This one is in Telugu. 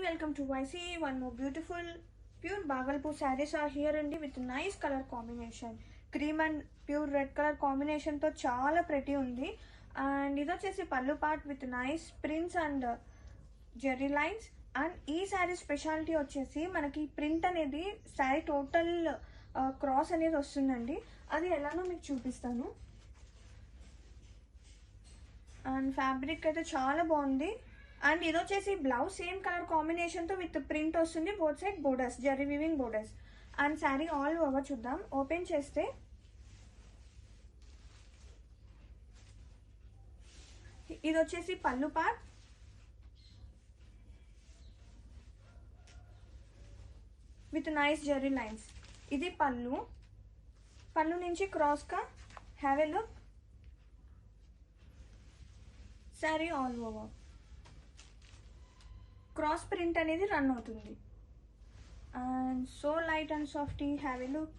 welcome to YC. One more beautiful pure Bhagalpur sarees are here and with nice color combination. Cream and pure red color combination to chala pretty undi. And ido chesi pallu part with nice prints and jerry lines. And ee saree specialty వచ్చేసి మనకి ప్రింట్ అనేది saree టోటల్ క్రాస్ అనేది వస్తుందండి. అది ఎలానో మీకు చూపిస్తాను. అండ్ ఫ్యాబ్రిక్ అయితే చాలా బాగుంది. అండ్ ఇది వచ్చేసి బ్లౌజ్ సేమ్ కలర్ కాంబినేషన్తో విత్ ప్రింట్ వస్తుంది. Both side borders, zari weaving borders. And sari all over చూద్దాం. ఓపెన్ చేస్తే ఇది వచ్చేసి పళ్ళు part. With nice zari lines. ఇది పళ్ళు. పళ్ళు నుంచి క్రాస్గా have a look. Sari all over cross print అనేది రన్ అవుతుంది. And so light and softy. Have a look.